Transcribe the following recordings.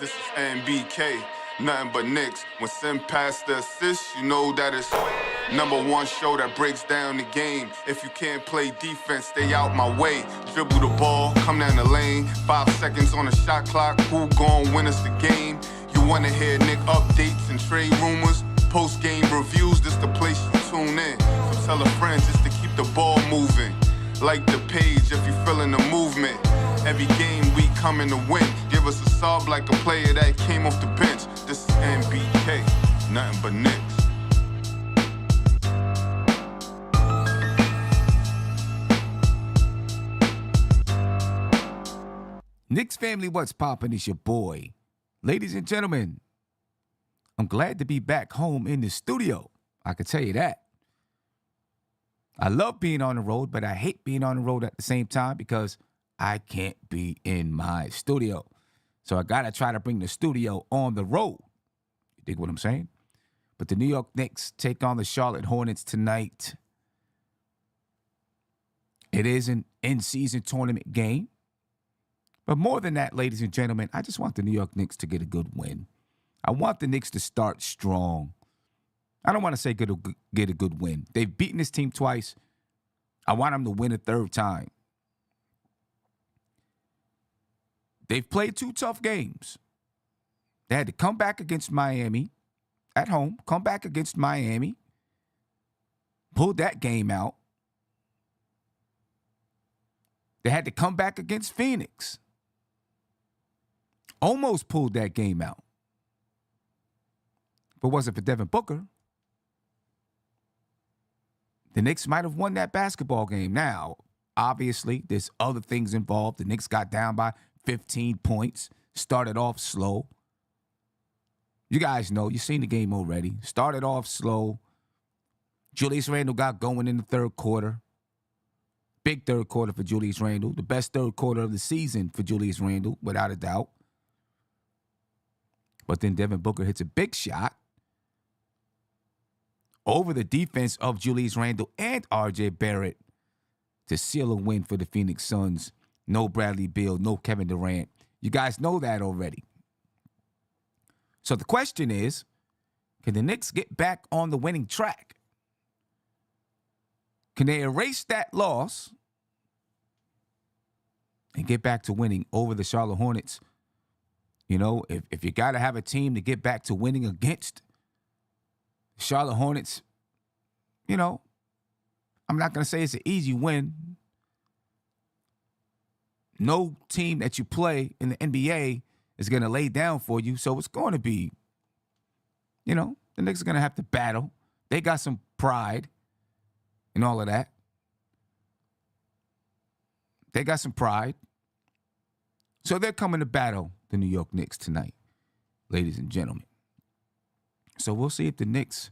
This is NBK, nothing but Knicks. When send past the assist, you know that it's #1 show that breaks down the game. If you can't play defense, stay out my way. Dribble the ball, come down the lane. 5 seconds on the shot clock, who gon' win us the game? You wanna hear Nick updates and trade rumors? Post-game reviews, this the place you tune in. So tell a friend just to keep the ball moving. Like the page if you feeling the movement. Every game we coming to win. Give us a sub like a player that came off the bench. This is NBK, nothing but Knicks. Knicks family, what's poppin'? It's your boy. Ladies and gentlemen, I'm glad to be back home in the studio. I can tell you that. I love being on the road, but I hate being on the road at the same time because I can't be in my studio. So I got to try to bring the studio on the road. You dig what I'm saying? But the New York Knicks take on the Charlotte Hornets tonight. It is an in-season tournament game. But more than that, ladies and gentlemen, I just want the New York Knicks to get a good win. I want the Knicks to start strong. I don't want to say get a good win. They've beaten this team twice. I want them to win a third time. They've played 2 tough games. They had to come back against Miami at home, come back against Miami, pulled that game out. They had to come back against Phoenix. Almost pulled that game out. If it wasn't for Devin Booker, the Knicks might have won that basketball game. Now, obviously, there's other things involved. The Knicks got down by 15 points, started off slow. You guys know, you've seen the game already. Started off slow. Julius Randle got going in the third quarter. Big third quarter for Julius Randle. The best third quarter of the season for Julius Randle, without a doubt. But then Devin Booker hits a big shot over the defense of Julius Randle and R.J. Barrett to seal a win for the Phoenix Suns. No Bradley Beal, no Kevin Durant. You guys know that already. So the question is, can the Knicks get back on the winning track? Can they erase that loss and get back to winning over the Charlotte Hornets? You know, if you got to have a team to get back to winning against Charlotte Hornets, you know, I'm not going to say it's an easy win. No team that you play in the NBA is going to lay down for you. So it's going to be, you know, the Knicks are going to have to battle. They got some pride and all of that. They got some pride. So they're coming to battle the New York Knicks tonight, ladies and gentlemen. So we'll see if the Knicks,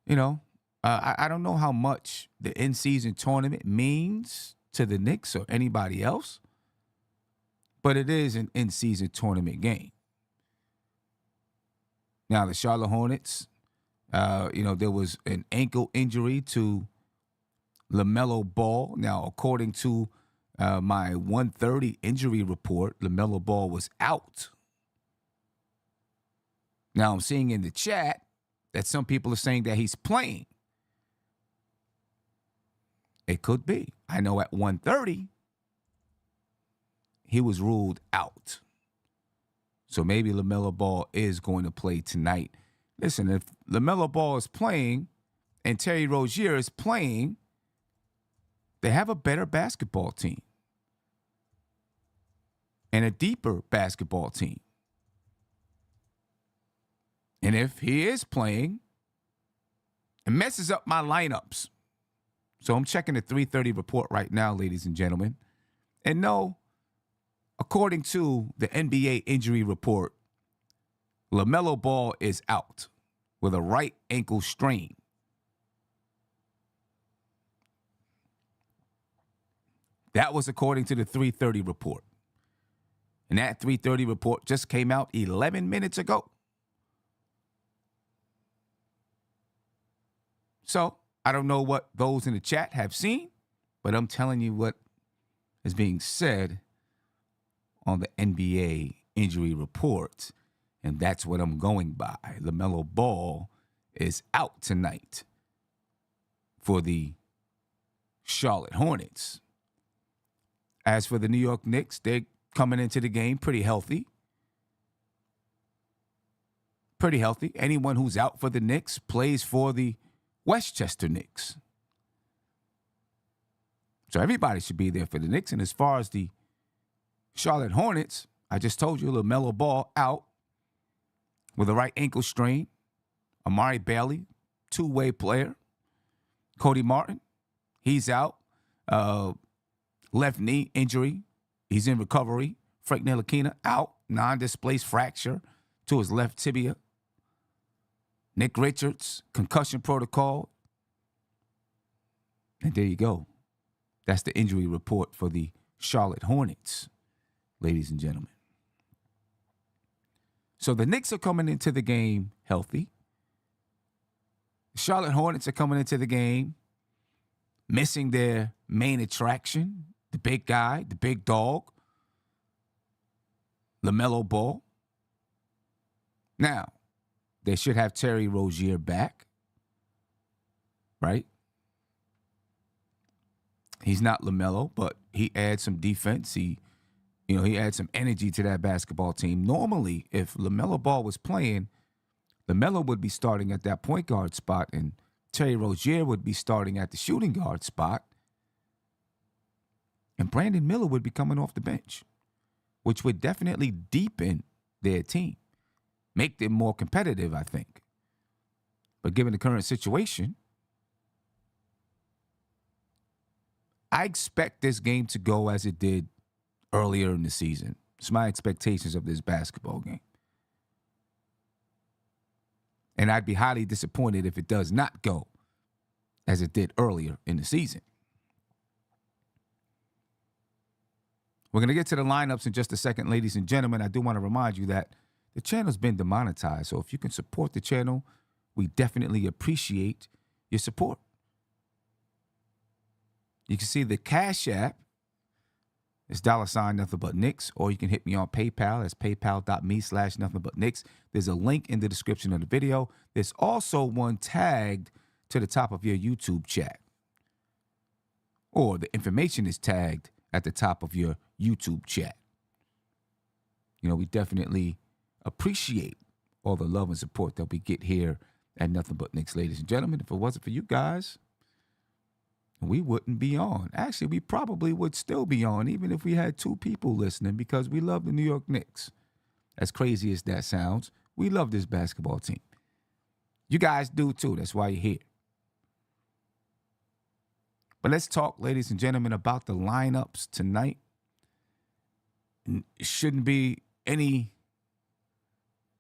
you know, I don't know how much the in-season tournament means to the Knicks or anybody else, but it is an in-season tournament game. Now, the Charlotte Hornets, you know, there was an ankle injury to LaMelo Ball. Now, according to my 1:30 injury report, LaMelo Ball was out. Now, I'm seeing in the chat that some people are saying that he's playing. It could be. I know at 1:30, he was ruled out. So maybe LaMelo Ball is going to play tonight. Listen, if LaMelo Ball is playing and Terry Rozier is playing, they have a better basketball team and a deeper basketball team. And if he is playing, it messes up my lineups. So I'm checking the 3:30 report right now, ladies and gentlemen. And no, according to the NBA injury report, LaMelo Ball is out with a right ankle strain. That was according to the 3:30 report. And that 3:30 report just came out 11 minutes ago. So I don't know what those in the chat have seen, but I'm telling you what is being said on the NBA injury report, and that's what I'm going by. LaMelo Ball is out tonight for the Charlotte Hornets. As for the New York Knicks, they're coming into the game pretty healthy. Pretty healthy. Anyone who's out for the Knicks plays for the Westchester Knicks. So everybody should be there for the Knicks. And as far as the Charlotte Hornets, I just told you LaMelo Ball out with a right ankle strain. Amari Bailey, two-way player. Cody Martin, he's out. Left knee injury. He's in recovery. Frank Ntilikina out. Non-displaced fracture to his left tibia. Nick Richards, concussion protocol. And there you go. That's the injury report for the Charlotte Hornets, ladies and gentlemen. So the Knicks are coming into the game healthy. The Charlotte Hornets are coming into the game missing their main attraction, the big guy, the big dog, LaMelo Ball. Now, they should have Terry Rozier back, right? He's not LaMelo, but he adds some defense. He adds some energy to that basketball team. Normally, if LaMelo Ball was playing, LaMelo would be starting at that point guard spot, and Terry Rozier would be starting at the shooting guard spot, and Brandon Miller would be coming off the bench, which would definitely deepen their team, make them more competitive, I think. But given the current situation, I expect this game to go as it did earlier in the season. It's my expectations of this basketball game. And I'd be highly disappointed if it does not go as it did earlier in the season. We're going to get to the lineups in just a second, ladies and gentlemen. I do want to remind you that the channel's been demonetized, so if you can support the channel, we definitely appreciate your support. You can see the Cash App. It's $, nothing but Knicks, or you can hit me on PayPal. That's paypal.me/nothing but Knicks. There's a link in the description of the video. There's also one tagged to the top of your YouTube chat, or the information is tagged at the top of your YouTube chat. You know, we definitely appreciate all the love and support that we get here at Nothing But Knicks, ladies and gentlemen. If it wasn't for you guys, we wouldn't be on. Actually, we probably would still be on, even if we had 2 people listening, because we love the New York Knicks. As crazy as that sounds, we love this basketball team. You guys do too. That's why you're here. But let's talk, ladies and gentlemen, about the lineups tonight. It shouldn't be any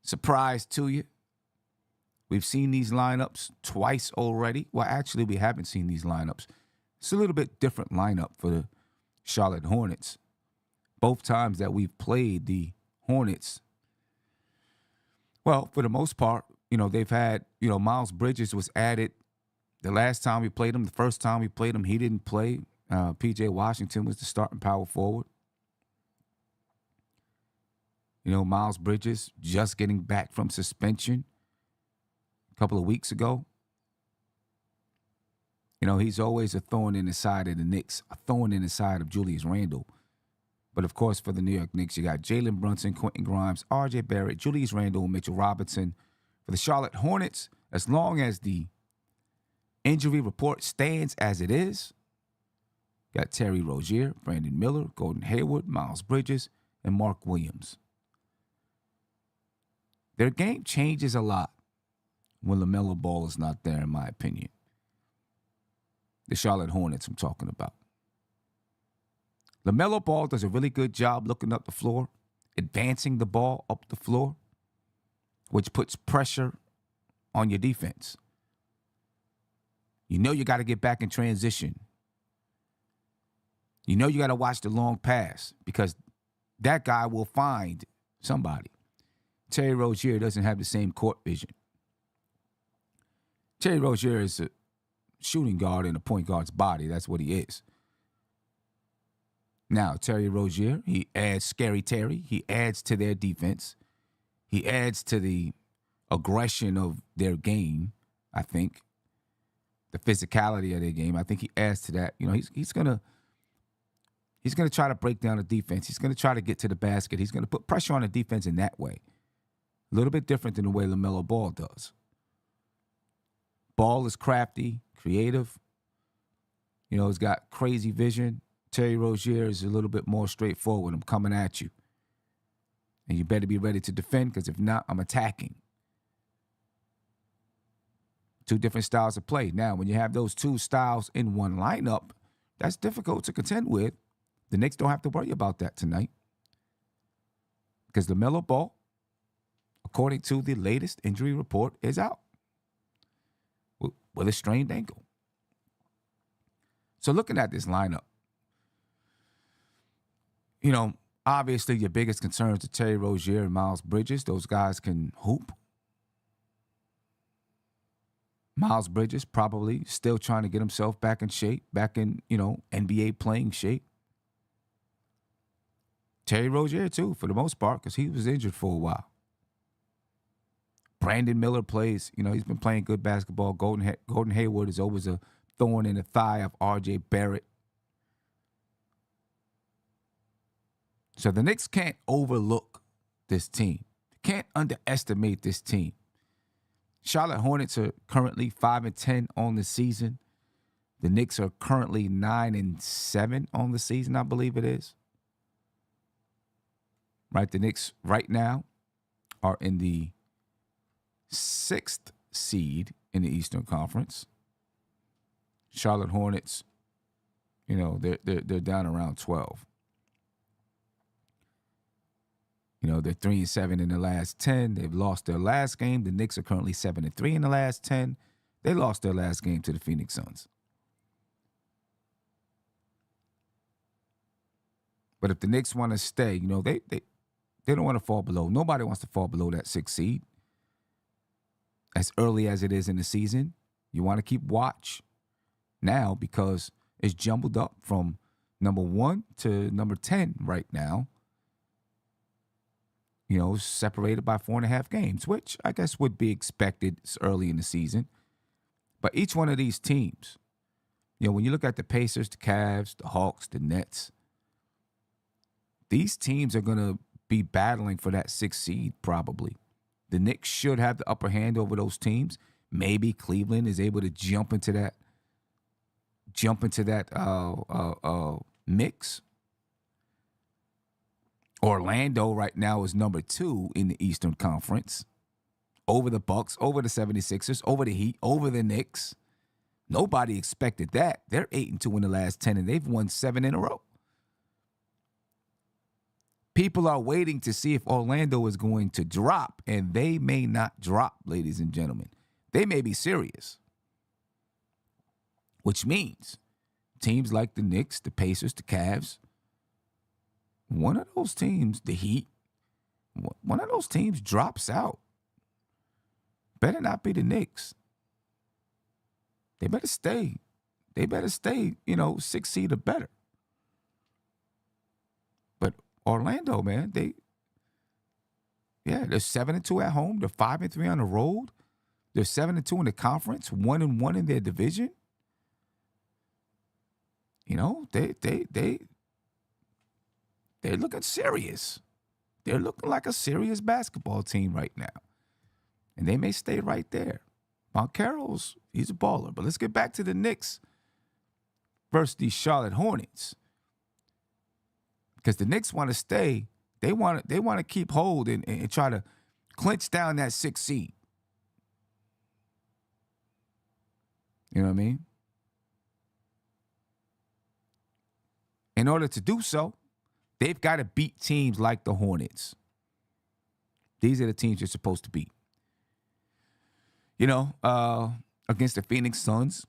surprise to you. We've seen these lineups twice already. Well, actually, we haven't seen these lineups. It's a little bit different lineup for the Charlotte Hornets. Both times that we've played the Hornets, well, for the most part, they've had, Miles Bridges was added the last time we played him. The first time we played him, he didn't play. P.J. Washington was the starting power forward. Miles Bridges just getting back from suspension a couple of weeks ago. He's always a thorn in the side of the Knicks, a thorn in the side of Julius Randle. But, of course, for the New York Knicks, you got Jalen Brunson, Quentin Grimes, R.J. Barrett, Julius Randle, Mitchell Robinson. For the Charlotte Hornets, as long as the injury report stands as it is, got Terry Rozier, Brandon Miller, Gordon Hayward, Miles Bridges, and Mark Williams. Their game changes a lot when LaMelo Ball is not there, in my opinion. The Charlotte Hornets I'm talking about. LaMelo Ball does a really good job looking up the floor, advancing the ball up the floor, which puts pressure on your defense. You got to get back in transition. You got to watch the long pass, because that guy will find somebody. Terry Rozier doesn't have the same court vision. Terry Rozier is a shooting guard in a point guard's body. That's what he is. Now, Terry Rozier, he adds Scary Terry. He adds to their defense. He adds to the aggression of their game, I think. The physicality of their game. I think he adds to that. You know, he's gonna try to break down the defense. He's gonna try to get to the basket. He's gonna put pressure on the defense in that way. A little bit different than the way LaMelo Ball does. Ball is crafty, creative. You know, he's got crazy vision. Terry Rozier is a little bit more straightforward. I'm coming at you. And you better be ready to defend, because if not, I'm attacking. Two different styles of play. Now, when you have those two styles in one lineup, that's difficult to contend with. The Knicks don't have to worry about that tonight, because LaMelo Ball, according to the latest injury report, is out with a strained ankle. So looking at this lineup, you know, obviously your biggest concerns are Terry Rozier and Miles Bridges. Those guys can hoop. Miles Bridges probably still trying to get himself back in shape, back in, you know, NBA playing shape. Terry Rozier, too, for the most part, because he was injured for a while. Brandon Miller plays, you know, he's been playing good basketball. Gordon Hayward is always a thorn in the thigh of R.J. Barrett. So the Knicks can't overlook this team. Can't underestimate this team. Charlotte Hornets are currently 5-10 on the season. The Knicks are currently 9-7 on the season, I believe it is. Right, the Knicks right now are in the 6th seed in the Eastern Conference. Charlotte Hornets, you know, they're down around 12. You know, they're 3-7 in the last 10. They've lost their last game. The Knicks are currently 7-3 in the last 10. They lost their last game to the Phoenix Suns. But if the Knicks want to stay, you know, they don't want to fall below. Nobody wants to fall below that 6th seed. As early as it is in the season, you want to keep watch now, because it's jumbled up from number 1 to number 10 right now. You know, separated by 4.5 games, which I guess would be expected early in the season. But each one of these teams, you know, when you look at the Pacers, the Cavs, the Hawks, the Nets, these teams are going to be battling for that 6th seed probably. The Knicks should have the upper hand over those teams. Maybe Cleveland is able to jump into that mix. Orlando right now is number 2 in the Eastern Conference. Over the Bucks, over the 76ers, over the Heat, over the Knicks. Nobody expected that. They're 8-2 in the last 10, and they've won 7 in a row. People are waiting to see if Orlando is going to drop, and they may not drop, ladies and gentlemen. They may be serious. Which means teams like the Knicks, the Pacers, the Cavs, one of those teams, the Heat, one of those teams drops out. Better not be the Knicks. They better stay. They better stay, you know, 6th seed or better. But Orlando, man, they're 7-2 at home. They're 5-3 on the road. They're 7-2 in the conference, 1-1 in their division. You know, they're looking serious. They're looking like a serious basketball team right now. And they may stay right there. Moncaro's, he's a baller. But let's get back to the Knicks versus the Charlotte Hornets. Because the Knicks want to stay. They want to keep hold and try to clinch down that 6th seed. You know what I mean? In order to do so, they've got to beat teams like the Hornets. These are the teams you're supposed to beat. You know, against the Phoenix Suns,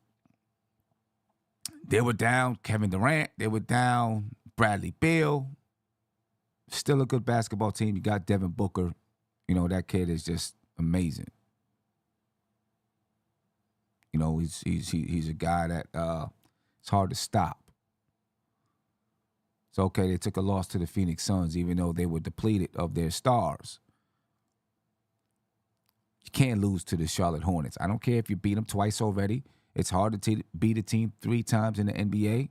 they were down Kevin Durant. They were down Bradley Beal. Still a good basketball team. You got Devin Booker. You know, that kid is just amazing. You know, he's a guy that it's hard to stop. So, okay, they took a loss to the Phoenix Suns, even though they were depleted of their stars. You can't lose to the Charlotte Hornets. I don't care if you beat them twice already. It's hard to beat a team 3 times in the NBA.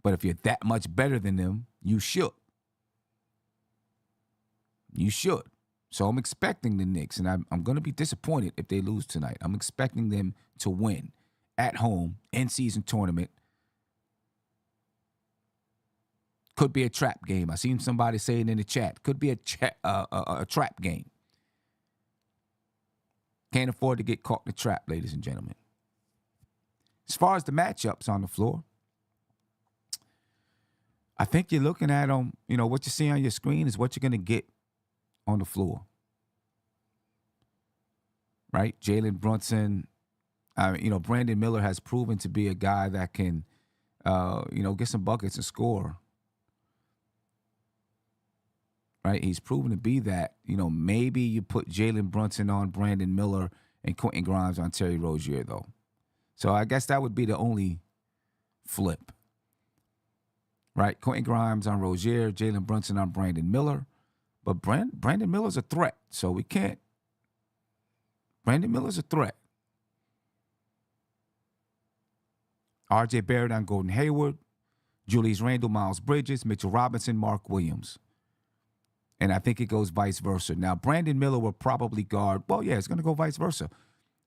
But if you're that much better than them, you should. You should. So I'm expecting the Knicks, and I'm going to be disappointed if they lose tonight. I'm expecting them to win at home, in-season tournament. Could be a trap game. I seen somebody saying in the chat. Could be a trap game. Can't afford to get caught in the trap, ladies and gentlemen. As far as the matchups on the floor, I think you're looking at them, what you see on your screen is what you're going to get on the floor. Right? Jalen Brunson, Brandon Miller has proven to be a guy that can, get some buckets and score. Right? He's proven to be that. Maybe you put Jalen Brunson on Brandon Miller and Quentin Grimes on Terry Rozier, though. So I guess that would be the only flip. Right? Quentin Grimes on Rozier, Jalen Brunson on Brandon Miller. But Brandon Miller's a threat, so we can't. Brandon Miller's a threat. R.J. Barrett on Gordon Hayward, Julius Randle, Miles Bridges, Mitchell Robinson, Mark Williams. And I think it goes vice versa. Now, Brandon Miller will probably guard. Well, yeah, it's going to go vice versa.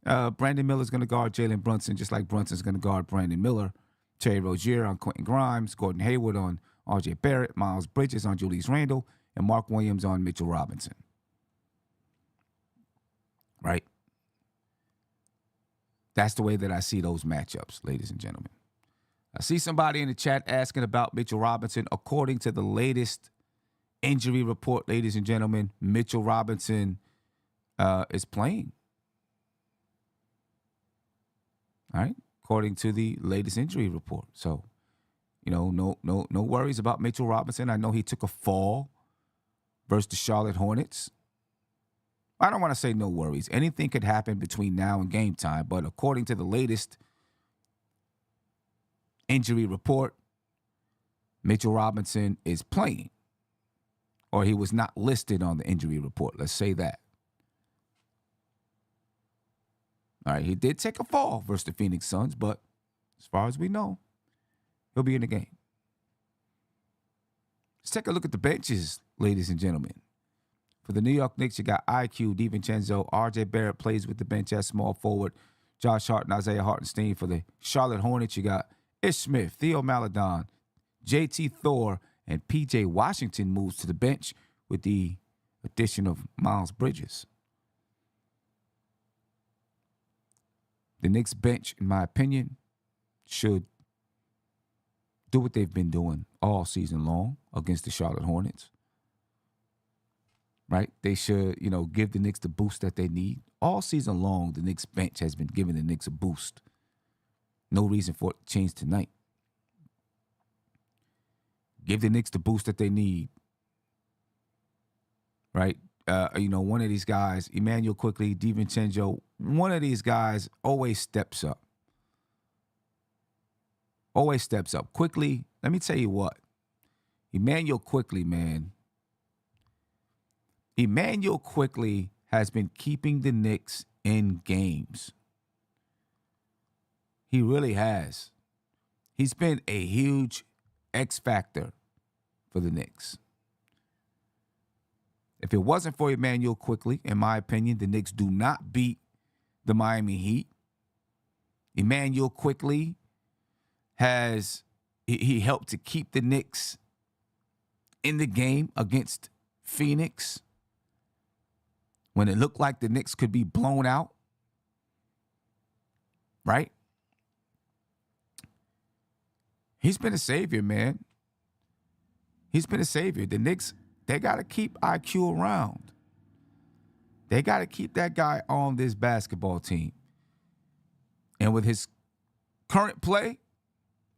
Brandon Miller's going to guard Jalen Brunson, just like Brunson's going to guard Brandon Miller. Terry Rozier on Quentin Grimes, Gordon Hayward on R.J. Barrett, Miles Bridges on Julius Randle, and Mark Williams on Mitchell Robinson. Right? That's the way that I see those matchups, ladies and gentlemen. I see somebody in the chat asking about Mitchell Robinson. According to the latest injury report, ladies and gentlemen, Mitchell Robinson is playing. All right? According to the latest injury report. So, no worries about Mitchell Robinson. I know he took a fall versus the Charlotte Hornets. I don't want to say no worries. Anything could happen between now and game time, but according to the latest injury report, Mitchell Robinson is playing. Or he was not listed on the injury report. Let's say that. All right, he did take a fall versus the Phoenix Suns, but as far as we know, he'll be in the game. Let's take a look at the benches, ladies and gentlemen. For the New York Knicks, you got IQ, DiVincenzo, R.J. Barrett plays with the bench as small forward, Josh Hart and Isaiah Hartenstein. For the Charlotte Hornets, you got Ish Smith, Theo Maledon, J.T. Thor, and P.J. Washington moves to the bench with the addition of Miles Bridges. The Knicks bench, in my opinion, should do what they've been doing all season long against the Charlotte Hornets. Right? They should, give the Knicks the boost that they need. All season long, the Knicks bench has been giving the Knicks a boost. No reason for it to change tonight. Give the Knicks the boost that they need. Right? One of these guys, Emmanuel Quickly, DiVincenzo, one of these guys always steps up. Always steps up. Quickly, let me tell you what. Emmanuel Quickly, man. Emmanuel Quickly has been keeping the Knicks in games. He really has. He's been a huge X factor for the Knicks. If it wasn't for Emmanuel Quickly, in my opinion, the Knicks do not beat the Miami Heat. Emmanuel Quickly he helped to keep the Knicks in the game against Phoenix when it looked like the Knicks could be blown out. Right? He's been a savior, man. He's been a savior. The Knicks, they got to keep IQ around. They got to keep that guy on this basketball team. And with his current play,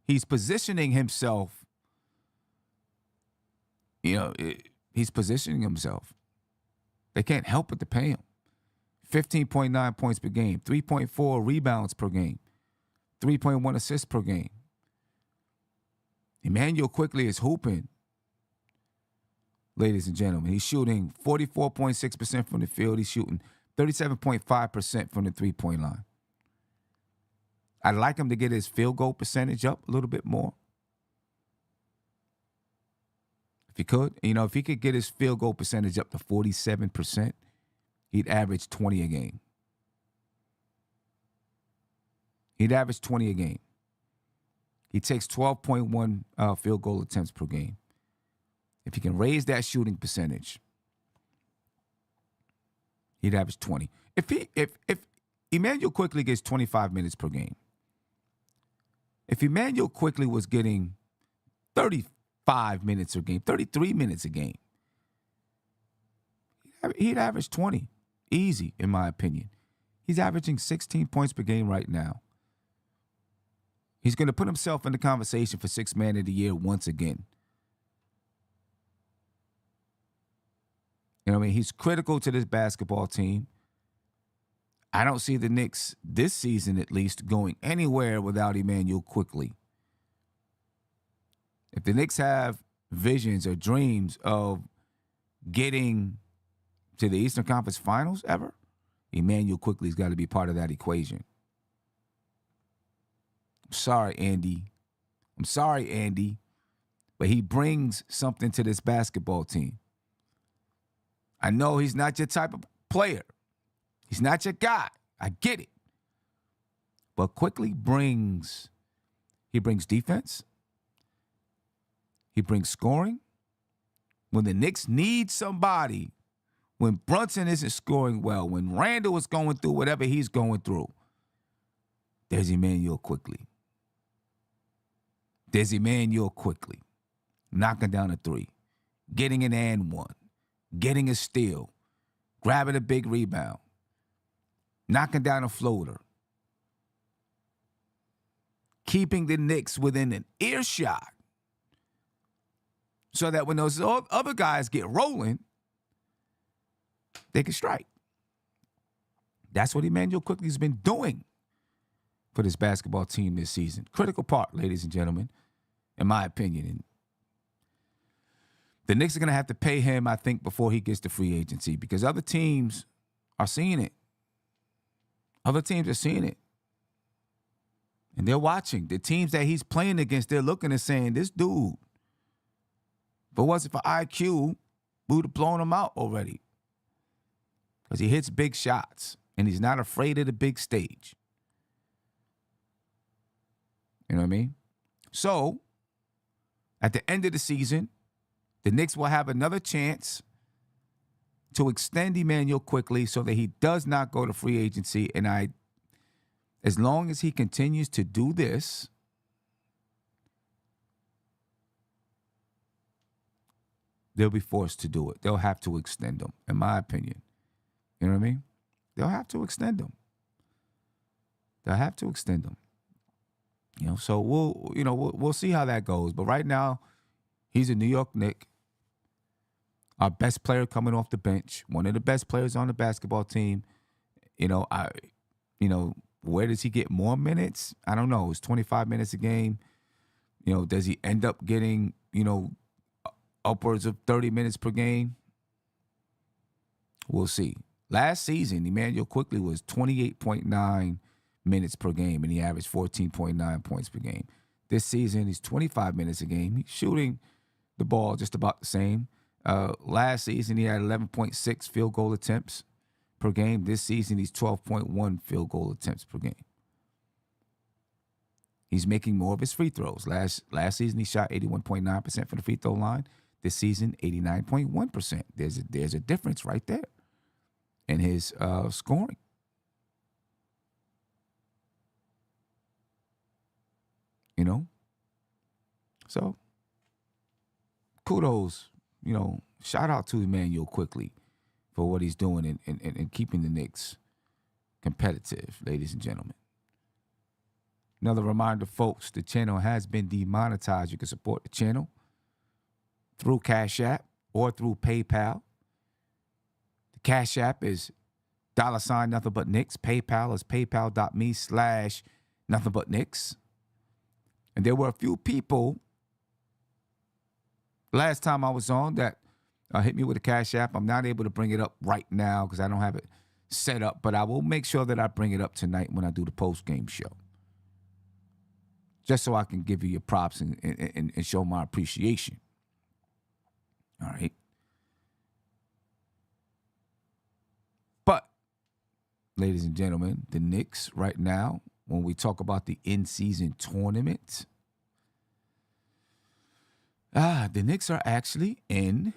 he's positioning himself. He's positioning himself. They can't help but to pay him. 15.9 points per game, 3.4 rebounds per game, 3.1 assists per game. Emmanuel Quickly is hooping, ladies and gentlemen. He's shooting 44.6% from the field. He's shooting 37.5% from the three-point line. I'd like him to get his field goal percentage up a little bit more. If he could, if he could get his field goal percentage up to 47%, he'd average 20 a game. He'd average 20 a game. He takes 12.1 field goal attempts per game. If he can raise that shooting percentage, he'd average 20. If Emmanuel Quickly gets 25 minutes per game, if Emmanuel Quickly was getting 35 minutes a game, 33 minutes a game, he'd average 20. Easy, in my opinion. He's averaging 16 points per game right now. He's going to put himself in the conversation for Sixth Man of the Year once again. He's critical to this basketball team. I don't see the Knicks, this season at least, going anywhere without Emmanuel Quickly. If the Knicks have visions or dreams of getting to the Eastern Conference Finals ever, Emmanuel Quickly's got to be part of that equation. I'm sorry, Andy. But he brings something to this basketball team. I know he's not your type of player. He's not your guy. I get it. But Quickly brings defense. He brings scoring. When the Knicks need somebody, when Brunson isn't scoring well, when Randall is going through whatever he's going through, there's Emmanuel Quickly. There's Emmanuel Quickly knocking down a three, getting an and one, getting a steal, grabbing a big rebound, knocking down a floater, keeping the Knicks within an earshot so that when those other guys get rolling, they can strike. That's what Emmanuel Quickly's been doing for this basketball team this season. Critical part, ladies and gentlemen, in my opinion. And the Knicks are going to have to pay him, I think, before he gets to free agency because other teams are seeing it. Other teams are seeing it. And they're watching. The teams that he's playing against, they're looking and saying, this dude, if it wasn't for IQ, we would have blown him out already. Because he hits big shots, and he's not afraid of the big stage. You know what I mean? So, at the end of the season, the Knicks will have another chance to extend Emmanuel Quickly so that he does not go to free agency. And as long as he continues to do this, they'll be forced to do it. They'll have to extend him, in my opinion. You know what I mean? They'll have to extend him. They'll have to extend him. So we'll see how that goes. But right now, he's a New York Knick. Our best player coming off the bench, one of the best players on the basketball team. Where does he get more minutes? I don't know. It's 25 minutes a game. Does he end up getting, upwards of 30 minutes per game? We'll see. Last season, Emmanuel Quickly was 28.9 minutes per game, and he averaged 14.9 points per game. This season, he's 25 minutes a game. He's shooting the ball just about the same. Last season, he had 11.6 field goal attempts per game. This season, he's 12.1 field goal attempts per game. He's making more of his free throws. Last season, he shot 81.9% from the free throw line. This season, 89.1%. There's a difference right there in his scoring. So kudos, shout out to Emmanuel Quickly for what he's doing and keeping the Knicks competitive, ladies and gentlemen. Another reminder, folks, the channel has been demonetized. You can support the channel through Cash App or through PayPal. The Cash App is $ nothing but Knicks. PayPal is paypal.me/nothing but Knicks. And there were a few people last time I was on that hit me with a Cash App. I'm not able to bring it up right now because I don't have it set up, but I will make sure that I bring it up tonight when I do the post-game show. Just so I can give you your props and show my appreciation. All right. But, ladies and gentlemen, the Knicks right now, when we talk about the in-season tournament, the Knicks are actually in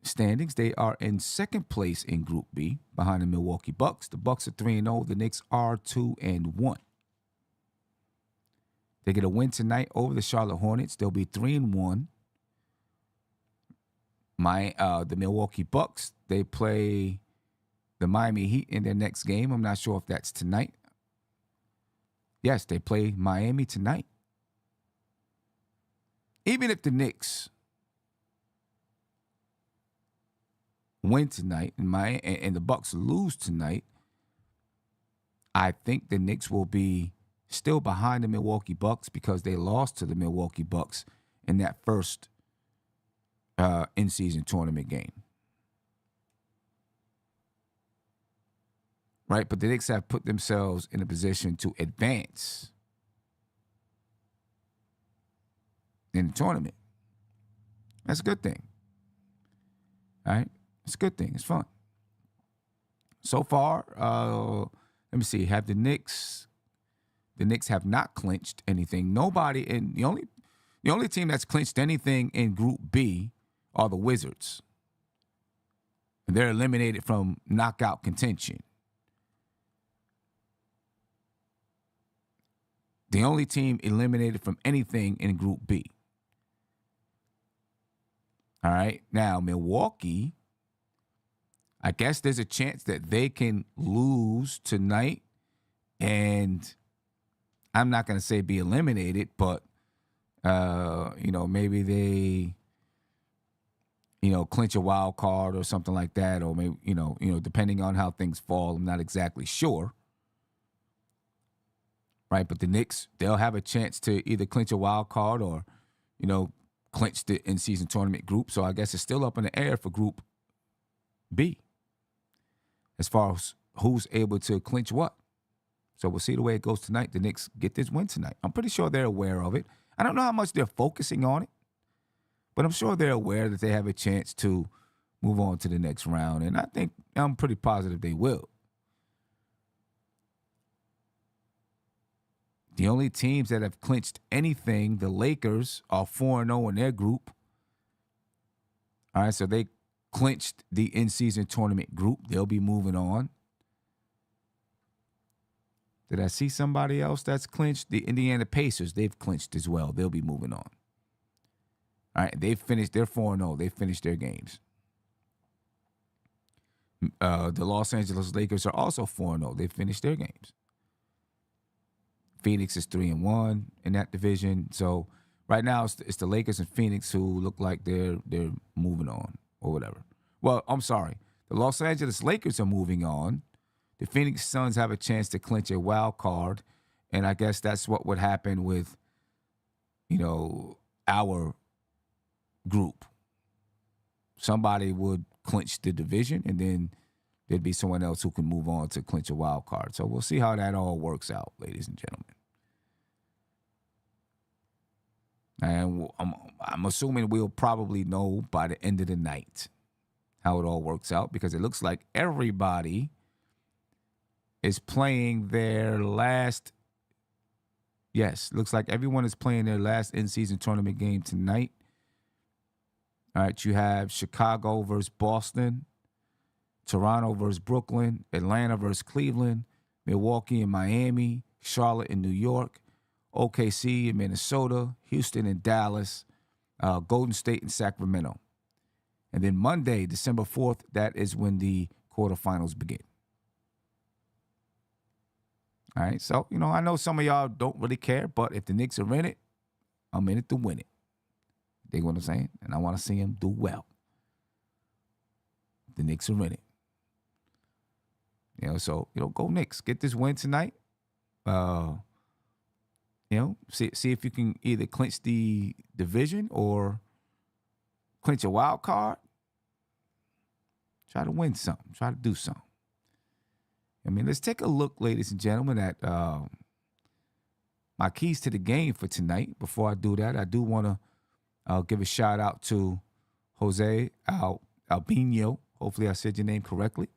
standings. They are in second place in Group B behind the Milwaukee Bucks. The Bucks are 3-0. The Knicks are 2-1. They get a win tonight over the Charlotte Hornets. They'll be 3-1. The Milwaukee Bucks, they play the Miami Heat in their next game. I'm not sure if that's tonight. Yes, they play Miami tonight. Even if the Knicks win tonight and the Bucks lose tonight, I think the Knicks will be still behind the Milwaukee Bucks because they lost to the Milwaukee Bucks in that first in-season tournament game. Right? But the Knicks have put themselves in a position to advance in the tournament. That's a good thing. All right? It's a good thing. It's fun. So far, let me see. The Knicks have not clinched anything. Nobody the only team that's clinched anything in Group B are the Wizards. And they're eliminated from knockout contention. The only team eliminated from anything in Group B. All right. Now, Milwaukee, I guess there's a chance that they can lose tonight. And I'm not going to say be eliminated, but, maybe they, clinch a wild card or something like that. Or maybe, depending on how things fall, I'm not exactly sure. Right. But the Knicks, they'll have a chance to either clinch a wild card or, clinch the in-season tournament group. So I guess it's still up in the air for Group B as far as who's able to clinch what. So we'll see the way it goes tonight. The Knicks get this win tonight. I'm pretty sure they're aware of it. I don't know how much they're focusing on it, but I'm sure they're aware that they have a chance to move on to the next round. And I'm pretty positive they will. The only teams that have clinched anything, the Lakers are 4-0 in their group. All right, so they clinched the in-season tournament group. They'll be moving on. Did I see somebody else that's clinched? The Indiana Pacers, they've clinched as well. They'll be moving on. All right, they've finished. They're 4-0. They finished their games. The Los Angeles Lakers are also 4-0. They finished their games. Phoenix is 3-1 in that division. So right now it's the Lakers and Phoenix who look like they're moving on or whatever. Well, I'm sorry. The Los Angeles Lakers are moving on. The Phoenix Suns have a chance to clinch a wild card, and I guess that's what would happen with, our group. Somebody would clinch the division, and then there'd be someone else who can move on to clinch a wild card. So we'll see how that all works out, ladies and gentlemen. And I'm assuming we'll probably know by the end of the night how it all works out, because it looks like everybody is playing their last. Yes, looks like everyone is playing their last in-season tournament game tonight. All right, you have Chicago versus Boston, Toronto versus Brooklyn, Atlanta versus Cleveland, Milwaukee and Miami, Charlotte and New York, OKC and Minnesota, Houston and Dallas, Golden State and Sacramento. And then Monday, December 4th, that is when the quarterfinals begin. All right, so, I know some of y'all don't really care, but if the Knicks are in it, I'm in it to win it. You dig what I'm saying? And I want to see them do well. The Knicks are in it. So, go Knicks. Get this win tonight. See if you can either clinch the division or, clinch a wild card, try to win something, try to do something. I mean, let's take a look, ladies and gentlemen, at my keys to the game for tonight. Before I do that, I do want to give a shout out to Jose Albino. Hopefully I said your name correctly.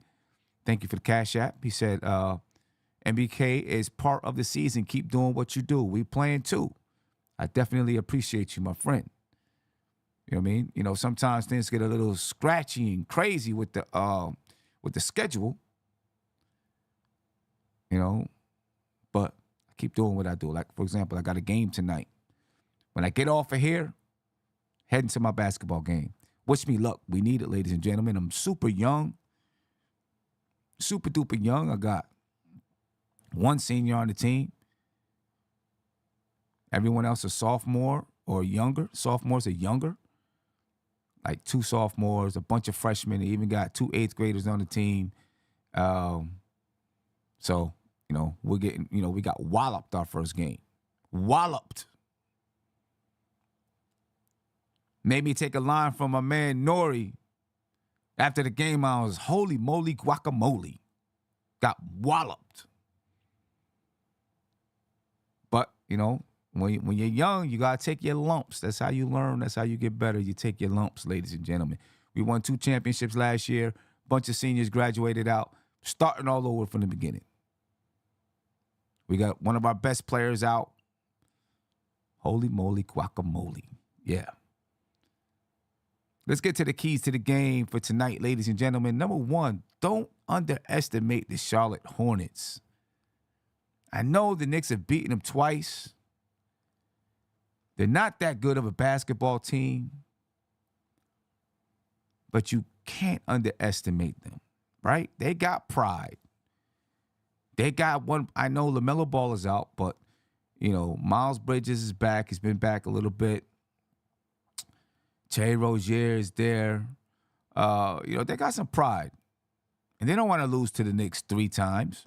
Thank you for the Cash App. He said, MBK is part of the season. Keep doing what you do. We playing too. I definitely appreciate you, my friend. You know what I mean? You know, sometimes things get a little scratchy and crazy with the schedule. You know, but I keep doing what I do. Like, for example, I got a game tonight. When I get off of here, heading to my basketball game. Wish me luck. We need it, ladies and gentlemen. I'm super young. Super duper young. I got one senior on the team. Everyone else is sophomore or younger. Sophomores are younger. Like 2 sophomores, a bunch of freshmen. They even got 2 8th graders on the team. So, you know, we're getting, you know, we got walloped our first game. Walloped. Made me take a line from my man Nori. After the game, I was, holy moly guacamole. Got walloped. But, you know, when you're young, you got to take your lumps. That's how you learn. That's how you get better. You take your lumps, ladies and gentlemen. We won 2 championships last year. Bunch of seniors graduated out. Starting all over from the beginning. We got one of our best players out. Holy moly guacamole. Yeah. Let's get to the keys to the game for tonight, ladies and gentlemen. Number 1, don't underestimate the Charlotte Hornets. I know the Knicks have beaten them twice. They're not that good of a basketball team. But you can't underestimate them, right? They got pride. They got one. I know LaMelo Ball is out, but, you know, Miles Bridges is back. He's been back a little bit. Terry Rozier is there. You know, they got some pride. And they don't want to lose to the Knicks 3 times.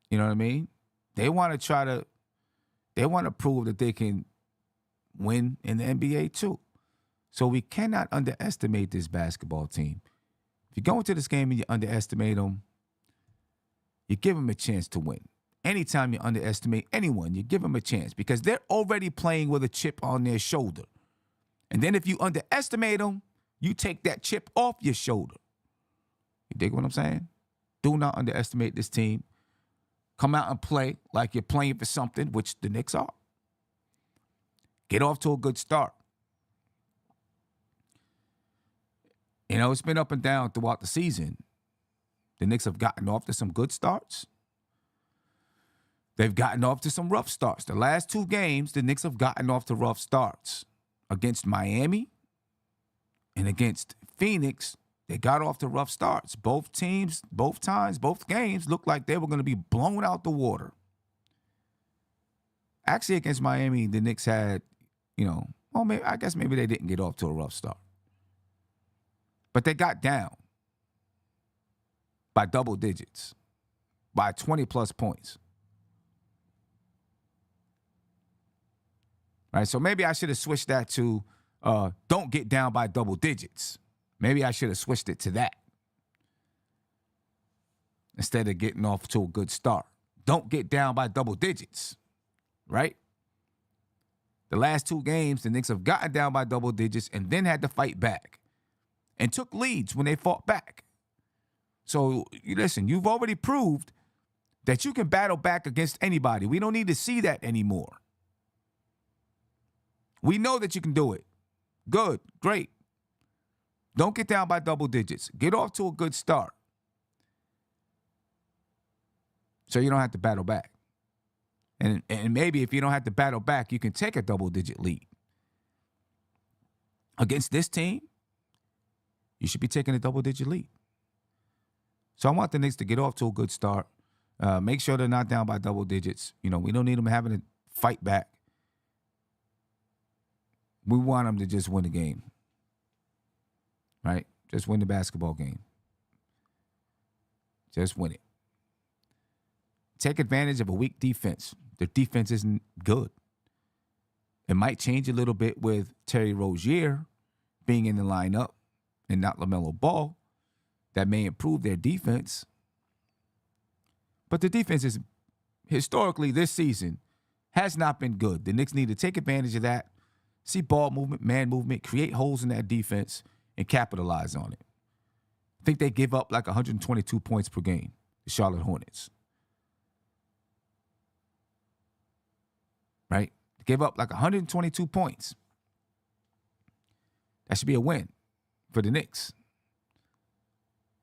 You know what I mean? They want to prove that they can win in the NBA too. So we cannot underestimate this basketball team. If you go into this game and you underestimate them, you give them a chance to win. Anytime you underestimate anyone, you give them a chance because they're already playing with a chip on their shoulder. And then if you underestimate them, you take that chip off your shoulder. You dig what I'm saying? Do not underestimate this team. Come out and play like you're playing for something, which the Knicks are. Get off to a good start. You know, it's been up and down throughout the season. The Knicks have gotten off to some good starts. They've gotten off to some rough starts. The last 2 games, the Knicks have gotten off to rough starts. Against Miami and against Phoenix, they got off to rough starts. Both teams, both times, both games looked like they were going to be blown out the water. Actually, against Miami, the Knicks had, you know, well, I guess maybe they didn't get off to a rough start. But they got down by double digits, by 20-plus points. Right, so maybe I should have switched that to don't get down by double digits. Maybe I should have switched it to that instead of getting off to a good start. Don't get down by double digits, right? The last 2 games, the Knicks have gotten down by double digits and then had to fight back and took leads when they fought back. So, listen, you've already proved that you can battle back against anybody. We don't need to see that anymore. We know that you can do it. Good, great. Don't get down by double digits. Get off to a good start so you don't have to battle back. And maybe if you don't have to battle back, you can take a double-digit lead. Against this team, you should be taking a double-digit lead. So I want the Knicks to get off to a good start. Make sure they're not down by double digits. You know, we don't need them having to fight back. We want them to just win the game. Right? Just win the basketball game. Just win it. Take advantage of a weak defense. Their defense isn't good. It might change a little bit with Terry Rozier being in the lineup and not LaMelo Ball. That may improve their defense. But the defense is historically this season has not been good. The Knicks need to take advantage of that, see ball movement, man movement, create holes in that defense, and capitalize on it. I think they give up like 122 points per game, the Charlotte Hornets. Right? Give up like 122 points. That should be a win for the Knicks.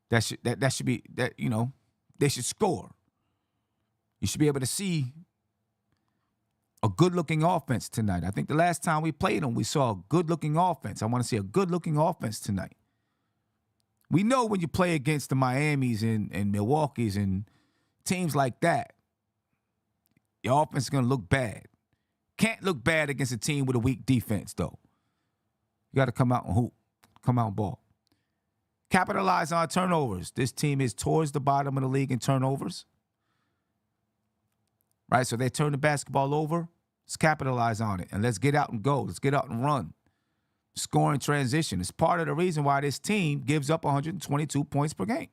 That should be that, you know, they should score. You should be able to see a good-looking offense tonight. I think the last time we played them, we saw a good-looking offense. I want to see a good-looking offense tonight. We know when you play against the Miamis and Milwaukee's and teams like that, your offense is going to look bad. Can't look bad against a team with a weak defense, though. You got to come out and hoop, come out and ball. Capitalize on turnovers. This team is towards the bottom of the league in turnovers. Right, so they turn the basketball over. Let's capitalize on it, and let's get out and go. Let's get out and run. Scoring transition. It's part of the reason why this team gives up 122 points per game.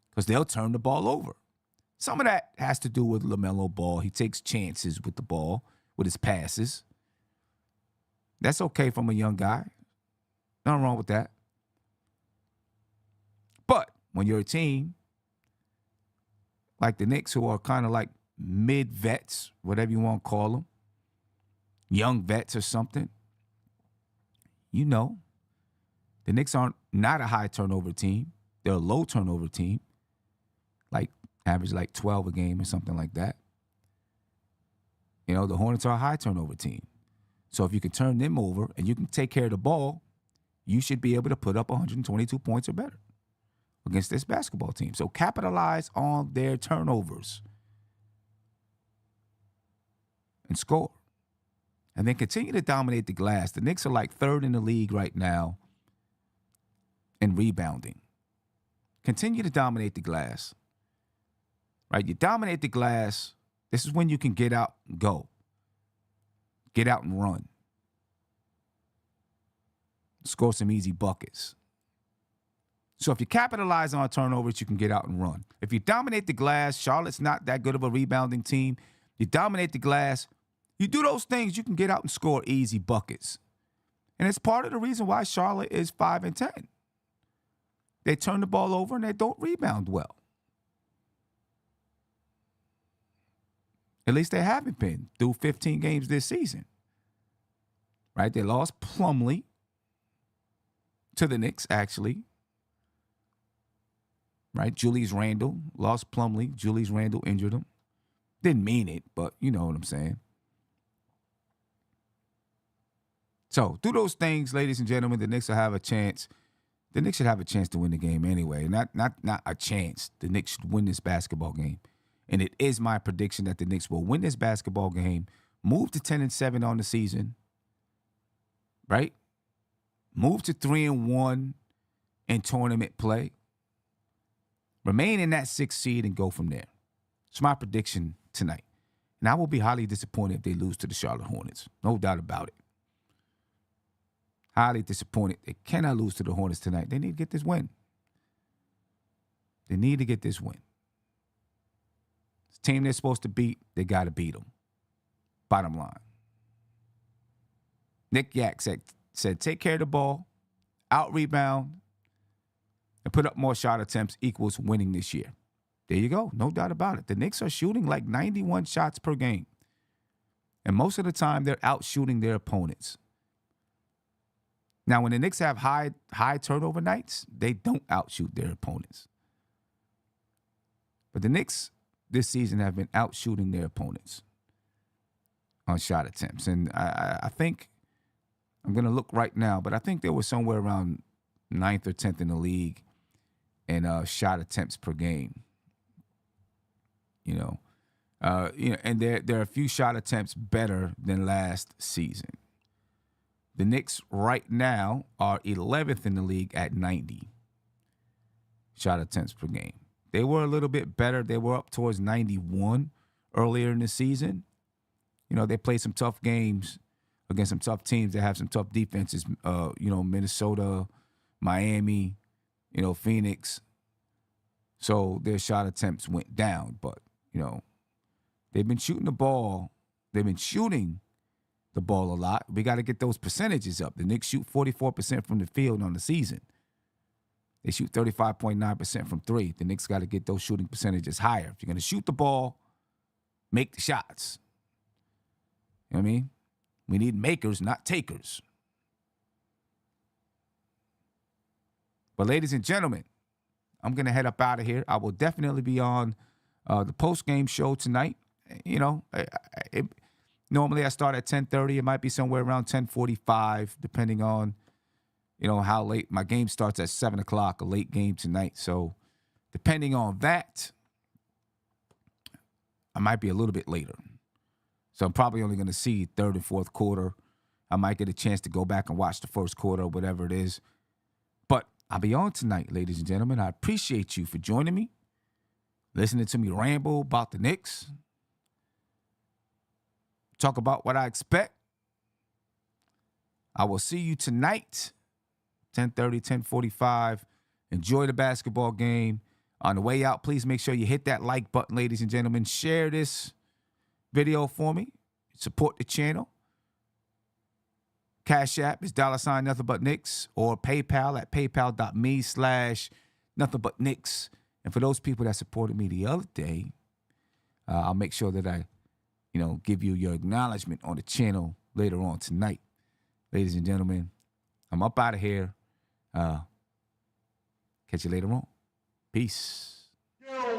Because they'll turn the ball over. Some of that has to do with LaMelo Ball. He takes chances with the ball, with his passes. That's okay from a young guy. Nothing wrong with that. But when you're a team like the Knicks, who are kind of like mid-vets, whatever you want to call them, young vets or something, you know, the Knicks aren't not a high turnover team. They're a low turnover team, like average like 12 a game or something like that. You know, the Hornets are a high turnover team. So if you can turn them over and you can take care of the ball, you should be able to put up 122 points or better against this basketball team. So capitalize on their turnovers and score. And then continue to dominate the glass. The Knicks are like third in the league right now in rebounding. Continue to dominate the glass. Right? You dominate the glass. This is when you can get out and go. Get out and run. Score some easy buckets. So if you capitalize on turnovers, you can get out and run. If you dominate the glass, Charlotte's not that good of a rebounding team. You dominate the glass, you do those things, you can get out and score easy buckets. And it's part of the reason why Charlotte is 5-10. They turn the ball over and they don't rebound well. At least they haven't been through 15 games this season. Right? They lost Plumlee to the Knicks, actually. Right? Julius Randle lost Plumlee. Julius Randle injured him. Didn't mean it, but you know what I'm saying. So do those things, ladies and gentlemen. The Knicks will have a chance. The Knicks should have a chance to win the game anyway. Not a chance. The Knicks should win this basketball game. And it is my prediction that the Knicks will win this basketball game, move to 10-7 on the season, right? Move to 3-1 in tournament play. Remain in that 6th seed and go from there. It's my prediction tonight. And I will be highly disappointed if they lose to the Charlotte Hornets. No doubt about it. Highly disappointed. They cannot lose to the Hornets tonight. They need to get this win. They need to get this win. This team they're supposed to beat, they got to beat them. Bottom line. Nick Yak said take care of the ball, out-rebound, and put up more shot attempts equals winning this year. There you go. No doubt about it. The Knicks are shooting like 91 shots per game. And most of the time, they're out-shooting their opponents. Now, when the Knicks have high turnover nights, they don't outshoot their opponents. But the Knicks this season have been outshooting their opponents on shot attempts. And I think, I'm going to look right now, but I think they were somewhere around 9th or 10th in the league in shot attempts per game. And there are a few shot attempts better than last season. The Knicks right now are 11th in the league at 90 shot attempts per game. They were a little bit better. They were up towards 91 earlier in the season. they play some tough games against some tough teams that have some tough defenses. Minnesota, Miami, Phoenix. So their shot attempts went down, but they've been shooting the ball. They've been shooting the ball a lot. We got to get those percentages up. The Knicks shoot 44% from the field on the season. They shoot 35.9% from three. The Knicks got to get those shooting percentages higher. If you're going to shoot the ball, make the shots. You know what I mean? We need makers, not takers. But ladies and gentlemen, I'm going to head up out of here. I will definitely be on the post-game show tonight. Normally I start at 10:30. It might be somewhere around 10:45, depending on, how late. My game starts at 7 o'clock, a late game tonight. So depending on that, I might be a little bit later. So I'm probably only going to see third and fourth quarter. I might get a chance to go back and watch the first quarter or whatever it is. But I'll be on tonight, ladies and gentlemen. I appreciate you for joining me, listening to me ramble about the Knicks, talk about what I expect. I will see you tonight, 10:30, 10:45. Enjoy the basketball game. On the way out, please make sure you hit that like button, ladies and gentlemen. Share this video for me. Support the channel. Cash App is $ nothing but Knicks, or PayPal at paypal.me/nothing but Knicks. And for those people that supported me the other day, I'll make sure that I, give you your acknowledgement on the channel later on tonight. Ladies and gentlemen, I'm up out of here. Catch you later on. Peace.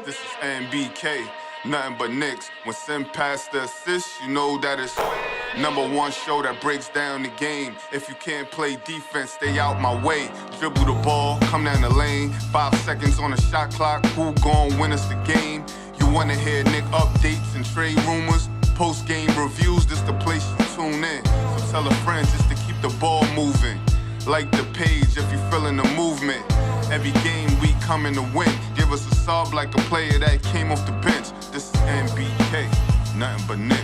This is NBK, nothing but Knicks. When Sim pass the assist, you know that it's #1 show that breaks down the game. If you can't play defense, stay out my way. Dribble the ball, come down the lane. 5 seconds on the shot clock, who gon' win us the game? You wanna hear Nick updates and trade rumors? Post-game reviews, this the place you tune in. So tell a friend just to keep the ball moving. Like the page if you feeling the movement. Every game we coming to win. Give us a sub like a player that came off the bench. This is NBK, nothing but Knicks.